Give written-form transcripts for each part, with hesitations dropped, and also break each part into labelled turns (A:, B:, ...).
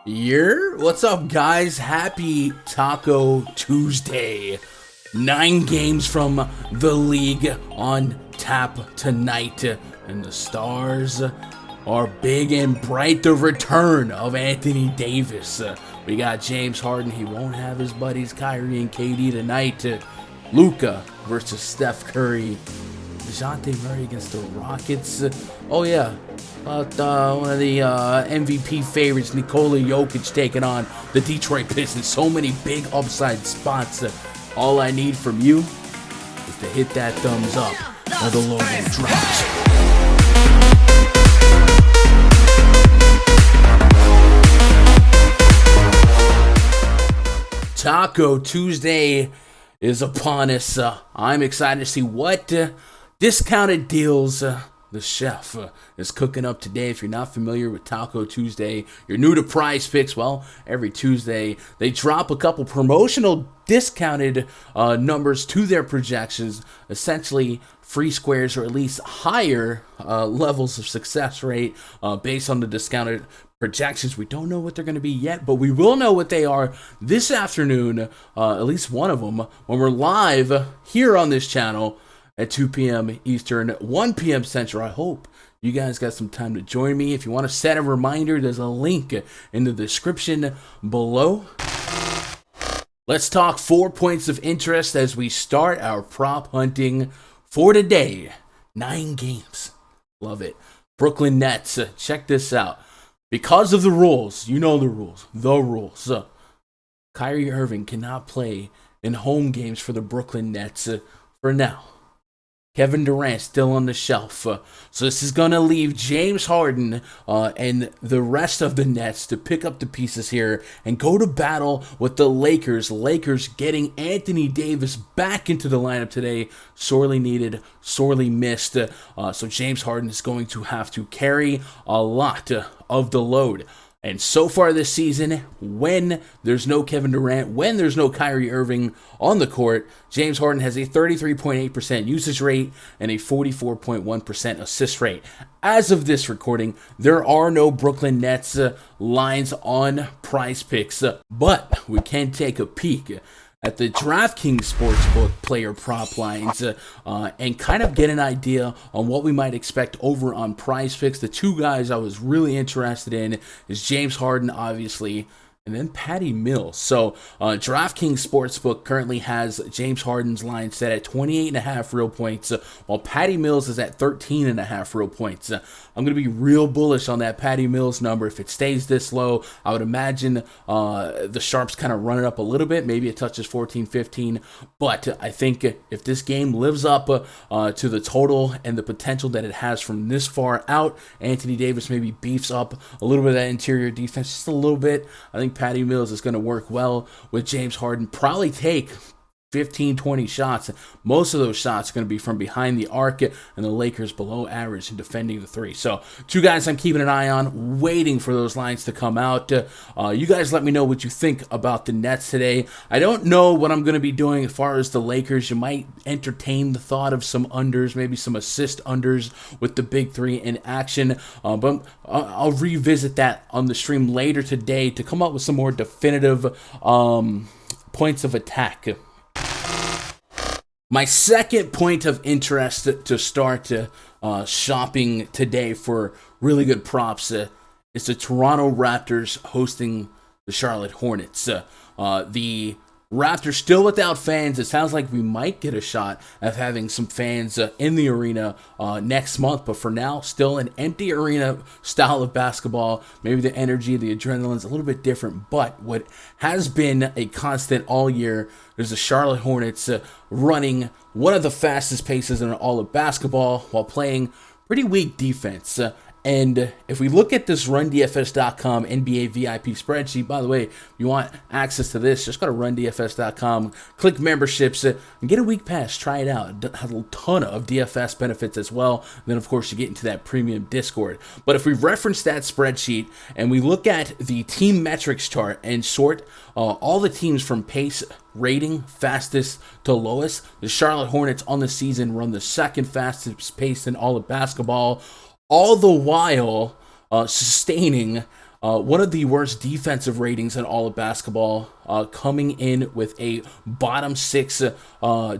A: What's up, guys? Happy Taco Tuesday. 9 games from the league on tap tonight, and the stars are big and bright. The return of Anthony Davis. We got James Harden. He won't have his buddies Kyrie and KD tonight. Luka versus Steph Curry. DeJounte Murray against the Rockets. Oh yeah, one of the MVP favorites, Nikola Jokic, taking on the Detroit Pistons. So many big upside spots. All I need from you is to hit that thumbs up or the logo drops. Taco Tuesday is upon us. I'm excited to see what discounted deals the chef is cooking up today. If you're not familiar with Taco Tuesday, you're new to PrizePicks, well, every Tuesday they drop a couple promotional discounted numbers to their projections, essentially free squares or at least higher levels of success rate based on the discounted projections. We don't know what they're going to be yet, but we will know what they are this afternoon, at least one of them, when we're live here on this channel at 2 p.m. Eastern, 1 p.m. Central. I hope you guys got some time to join me. If you want to set a reminder, there's a link in the description below. Let's talk 4 points of interest as we start our prop hunting for today. 9 games. Love it. Brooklyn Nets. Check this out. Because of the rules, you know the rules. Kyrie Irving cannot play in home games for the Brooklyn Nets for now. Kevin Durant still on the shelf. So this is going to leave James Harden and the rest of the Nets to pick up the pieces here and go to battle with the Lakers. Lakers getting Anthony Davis back into the lineup today. Sorely needed, sorely missed. So James Harden is going to have to carry a lot of the load. And so far this season, when there's no Kevin Durant, when there's no Kyrie Irving on the court, James Harden has a 33.8% usage rate and a 44.1% assist rate. As of this recording, there are no Brooklyn Nets lines on PrizePicks, but we can take a peek at the DraftKings Sportsbook player prop lines and kind of get an idea on what we might expect over on PrizePicks. The 2 guys I was really interested in is James Harden, obviously, and then Patty Mills. So DraftKings Sportsbook currently has James Harden's line set at 28.5 real points, while Patty Mills is at 13.5 real points. I'm going to be real bullish on that Patty Mills number. If it stays this low, I would imagine the sharps kind of run it up a little bit. Maybe it touches 14, 15. But I think if this game lives up to the total and the potential that it has from this far out, Anthony Davis maybe beefs up a little bit of that interior defense, just a little bit. I think Patty Mills is going to work well with James Harden. Probably take 15, 20 shots. Most of those shots are going to be from behind the arc, and the Lakers below average in defending the 3. So 2 guys I'm keeping an eye on, waiting for those lines to come out. You guys let me know what you think about the Nets today. I don't know what I'm going to be doing as far as the Lakers. You might entertain the thought of some unders, maybe some assist unders with the big 3 in action. But I'll revisit that on the stream later today to come up with some more definitive points of attack. My second point of interest to start shopping today for really good props is the Toronto Raptors hosting the Charlotte Hornets. The Raptors still without fans. It sounds like we might get a shot of having some fans in the arena next month. But for now, still an empty arena style of basketball. Maybe the energy, the adrenaline is a little bit different. But what has been a constant all year is the Charlotte Hornets running one of the fastest paces in all of basketball while playing pretty weak defense. And if we look at this RunDFS.com NBA VIP spreadsheet, by the way, if you want access to this, just go to RunDFS.com, click memberships, and get a week pass. Try it out. It has a ton of DFS benefits as well. And then, of course, you get into that premium Discord. But if we reference that spreadsheet and we look at the team metrics chart and sort all the teams from pace rating, fastest to lowest, the Charlotte Hornets on the season run the second fastest pace in all of basketball, all the while sustaining One of the worst defensive ratings in all of basketball, coming in with a bottom 6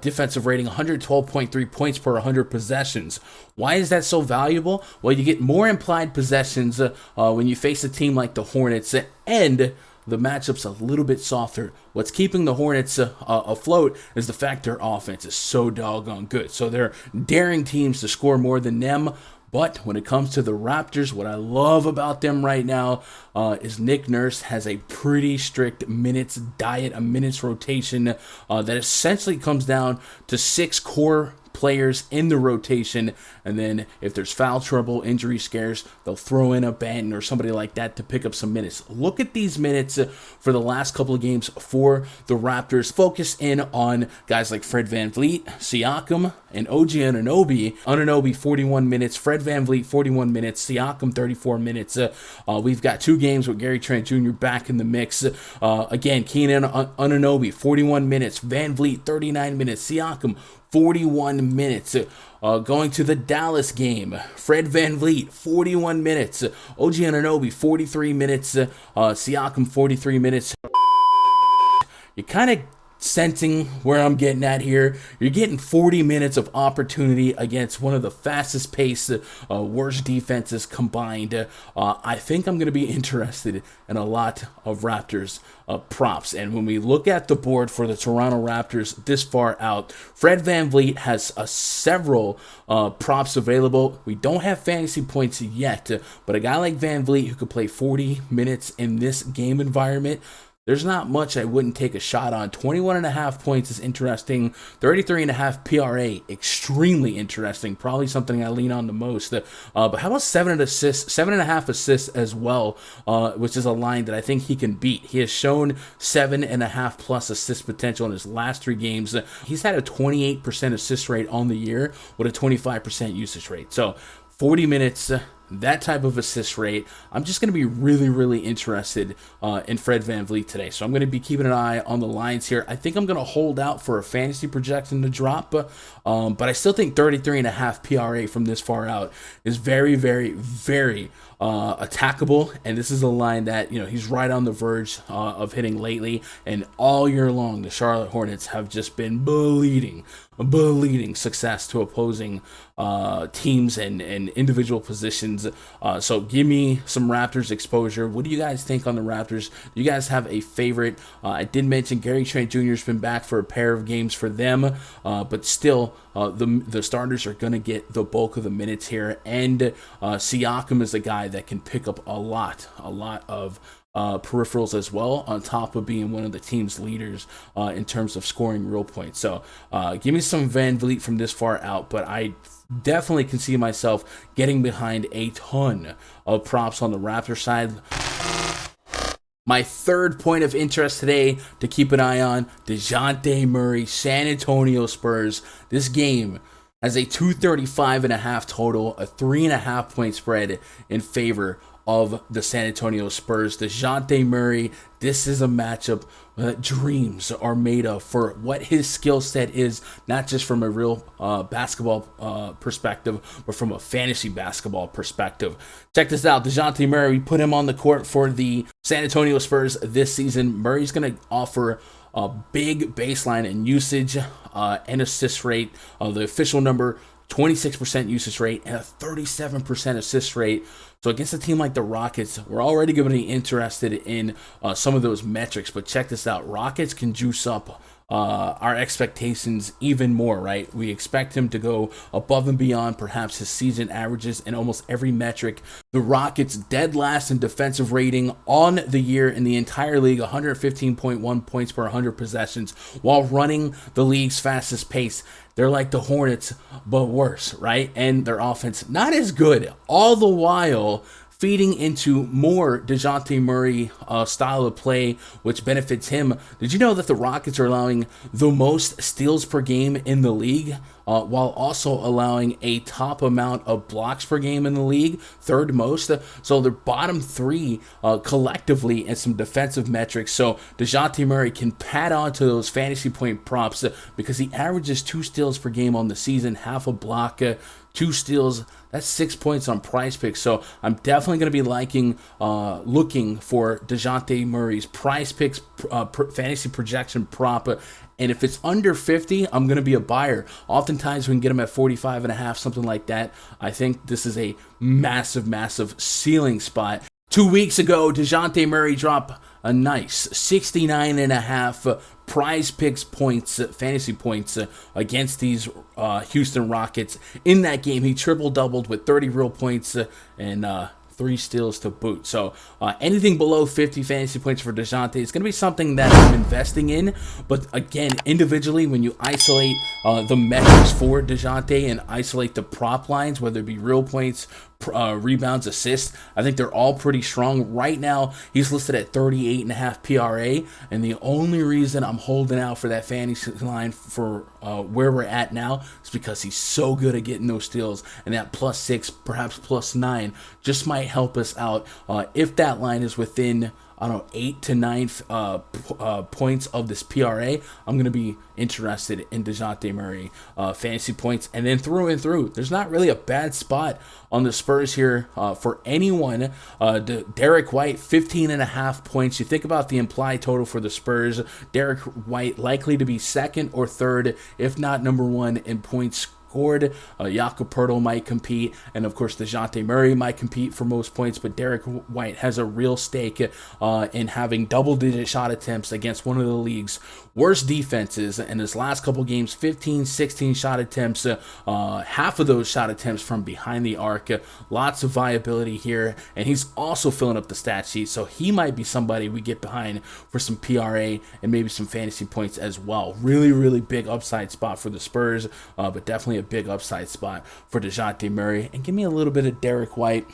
A: defensive rating, 112.3 points per 100 possessions. Why is that so valuable? Well, you get more implied possessions when you face a team like the Hornets, and the matchup's a little bit softer. What's keeping the Hornets afloat is the fact their offense is so doggone good. So they're daring teams to score more than them. But when it comes to the Raptors, what I love about them right now is Nick Nurse has a pretty strict minutes diet, a minutes rotation that essentially comes down to 6 core players in the rotation, and then if there's foul trouble, injury scares, they'll throw in a Banton or somebody like that to pick up some minutes. Look at these minutes for the last couple of games for the Raptors. Focus in on guys like Fred VanVleet, Siakam, and OG Anunoby. Anunoby 41 minutes, Fred VanVleet 41 minutes, Siakam 34 minutes. We've got 2 games with Gary Trent Jr. back in the mix. Again, Keenan Anunoby 41 minutes, VanVleet 39 minutes, Siakam 41 minutes. Going to the Dallas game, Fred VanVleet, 41 minutes. OG Anunoby, 43 minutes. Siakam, 43 minutes. You're kind of sensing where I'm getting at here. You're getting 40 minutes of opportunity against one of the fastest paced, worst defenses combined. I think I'm going to be interested in a lot of Raptors props. And when we look at the board for the Toronto Raptors this far out, Fred VanVleet has several props available. We don't have fantasy points yet, but a guy like VanVleet who could play 40 minutes in this game environment, there's not much I wouldn't take a shot on. 21.5 points is interesting. 33.5 PRA, extremely interesting. Probably something I lean on the most. But how about 7.5 assists as well, which is a line that I think he can beat. He has shown 7.5 plus assist potential in his last 3 games. He's had a 28% assist rate on the year with a 25% usage rate. So 40 minutes, that type of assist rate. I'm just going to be really, really interested in Fred VanVleet today. So I'm going to be keeping an eye on the lines here. I think I'm going to hold out for a fantasy projection to drop, but I still think 33.5 PRA from this far out is very, very, very attackable, and this is a line that he's right on the verge of hitting lately. And all year long, the Charlotte Hornets have just been bleeding success to opposing teams and individual positions. So give me some Raptors exposure. What do you guys think on the Raptors? Do you guys have a favorite? I did mention Gary Trent Jr. has been back for a pair of games for them, but still the starters are going to get the bulk of the minutes here, and Siakam is a guy that can pick up a lot of peripherals as well, on top of being one of the team's leaders in terms of scoring real points. So give me some VanVleet from this far out, but I definitely can see myself getting behind a ton of props on the Raptor side. My third point of interest today to keep an eye on, DeJounte Murray, San Antonio Spurs. This game has a 235.5 total, a 3.5 point spread in favor of the San Antonio Spurs. DeJounte Murray, this is a matchup that dreams are made of for what his skill set is, not just from a real basketball perspective, but from a fantasy basketball perspective. Check this out. DeJounte Murray, we put him on the court for the San Antonio Spurs this season. Murray's going to offer a big baseline in usage and assist rate. The official number, 26% usage rate and a 37% assist rate. So against a team like the Rockets, we're already going to be interested in some of those metrics. But check this out. Rockets can juice up our expectations even more, right? We expect him to go above and beyond perhaps his season averages in almost every metric. The Rockets dead last in defensive rating on the year in the entire league, 115.1 points per 100 possessions, while running the league's fastest pace. They're like the Hornets, but worse, right? And their offense not as good, all the while feeding into more DeJounte Murray style of play, which benefits him. Did you know that the Rockets are allowing the most steals per game in the league, while also allowing a top amount of blocks per game in the league, third most? So they're bottom 3 collectively in some defensive metrics. So DeJounte Murray can pad on to those fantasy point props because he averages 2 steals per game on the season, half a block, 2 steals. That's 6 points on PrizePicks. So I'm definitely going to be looking for DeJounte Murray's PrizePicks fantasy projection prop. And if it's under 50, I'm going to be a buyer. Oftentimes we can get them at 45.5, something like that. I think this is a massive, massive ceiling spot. 2 weeks ago, DeJounte Murray dropped a nice 69.5 PrizePicks points, fantasy points against these Houston Rockets. In that game, he triple-doubled with 30 real points and 3 steals to boot. So anything below 50 fantasy points for DeJounte is going to be something that I'm investing in. But again, individually, when you isolate the metrics for DeJounte and isolate the prop lines, whether it be real points, rebounds, assists, I think they're all pretty strong. Right now, he's listed at 38.5 PRA, and the only reason I'm holding out for that fantasy line for where we're at now is because he's so good at getting those steals, and that +6, perhaps +9, just might help us out. If that line is within, I don't know, 8 to 9 points of this PRA, I'm going to be interested in DeJounte Murray fantasy points. And then through and through, there's not really a bad spot on the Spurs here for anyone. Derek White, 15.5 points. You think about the implied total for the Spurs. Derek White likely to be second or third, if not number one in points scored. Jakob Poeltl might compete, and of course DeJounte Murray might compete for most points, but Derek White has a real stake in having double-digit shot attempts against one of the league's worst defenses. In his last couple games, 15, 16 shot attempts, half of those shot attempts from behind the arc. Lots of viability here, and he's also filling up the stat sheet, so he might be somebody we get behind for some PRA and maybe some fantasy points as well. Really, really big upside spot for the Spurs, but definitely a big upside spot for DeJounte Murray. And give me a little bit of Derek White.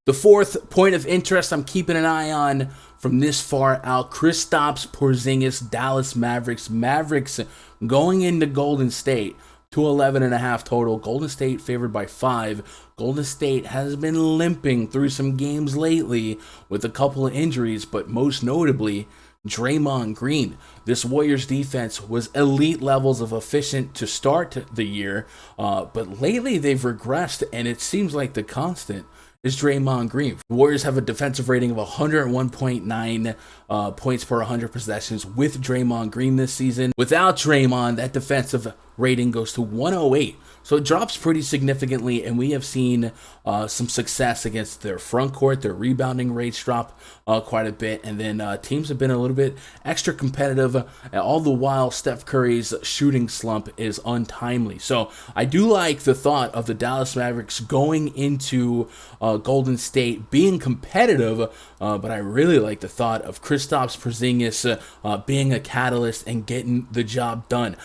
A: The fourth point of interest I'm keeping an eye on from this far out, Kristaps Porzingis, Dallas Mavericks. Mavericks going into Golden State to 11.5 total. Golden State favored by 5. Golden State has been limping through some games lately with a couple of injuries, but most notably Draymond Green. This Warriors defense was elite levels of efficient to start the year, but lately they've regressed, and it seems like the constant is Draymond Green. The Warriors have a defensive rating of 101.9 points per 100 possessions with Draymond Green this season. Without Draymond, that defensive rating goes to 108. So it drops pretty significantly, and we have seen some success against their front court. Their rebounding rates drop quite a bit, and then teams have been a little bit extra competitive, all the while Steph Curry's shooting slump is untimely. So I do like the thought of the Dallas Mavericks going into Golden State being competitive, but I really like the thought of Kristaps Porzingis being a catalyst and getting the job done.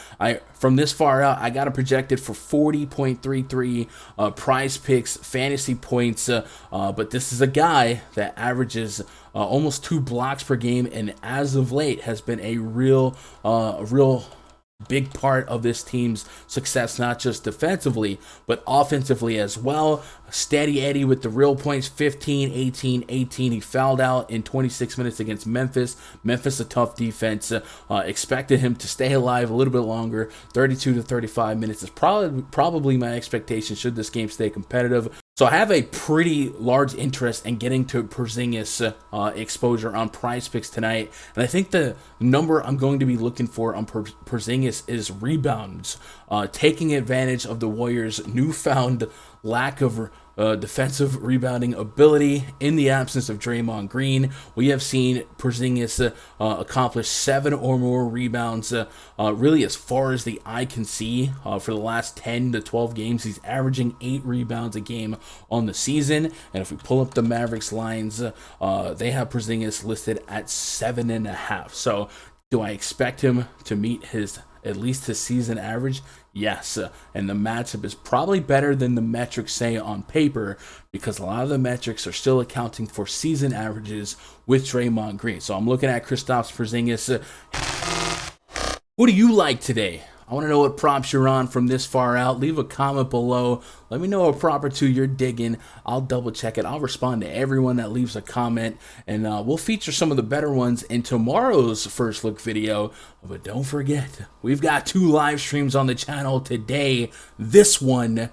A: From this far out, I got it projected for 40.33 PrizePicks fantasy points, but this is a guy that averages almost 2 blocks per game, and as of late has been a real big part of this team's success, not just defensively, but offensively as well. Steady Eddie with the real points, 15, 18, 18. He fouled out in 26 minutes against Memphis. Memphis, a tough defense. Expected him to stay alive a little bit longer. 32 to 35 minutes is probably my expectation should this game stay competitive. So I have a pretty large interest in getting to Porzingis exposure on PrizePicks tonight. And I think the number I'm going to be looking for on Porzingis is rebounds. Taking advantage of the Warriors' newfound lack of defensive rebounding ability in the absence of Draymond Green. We have seen Porzingis accomplish 7 or more rebounds really as far as the eye can see. For the last 10 to 12 games, he's averaging 8 rebounds a game on the season. And if we pull up the Mavericks lines, they have Porzingis listed at 7.5. So do I expect him to meet at least his season average? Yes, and the matchup is probably better than the metrics say on paper, because a lot of the metrics are still accounting for season averages with Draymond Green. So I'm looking at Kristaps Porzingis. Who do you like today? I want to know what props you're on from this far out. Leave a comment below. Let me know what prop or two you're digging. I'll double check it. I'll respond to everyone that leaves a comment, and we'll feature some of the better ones in tomorrow's first look video. But don't forget, we've got 2 live streams on the channel today. This one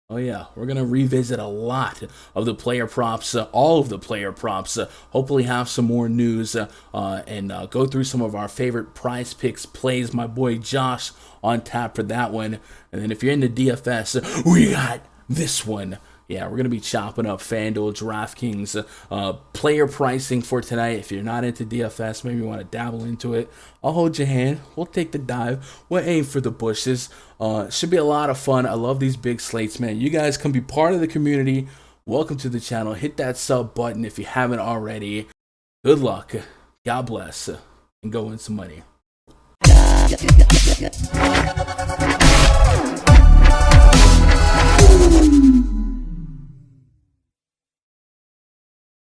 A: Oh yeah, we're gonna revisit a lot of the player props, all of the player props. Hopefully, have some more news and go through some of our favorite Prize Picks plays. My boy Josh on tap for that one. And then if you're into DFS, we got this one. Yeah, we're gonna be chopping up FanDuel, DraftKings, player pricing for tonight. If you're not into DFS, maybe you want to dabble into it, I'll hold your hand. We'll take the dive. We'll aim for the bushes. Should be a lot of fun. I love these big slates, man. You guys can be part of the community. Welcome to the channel. Hit that sub button if you haven't already. Good luck. God bless. And go win some money.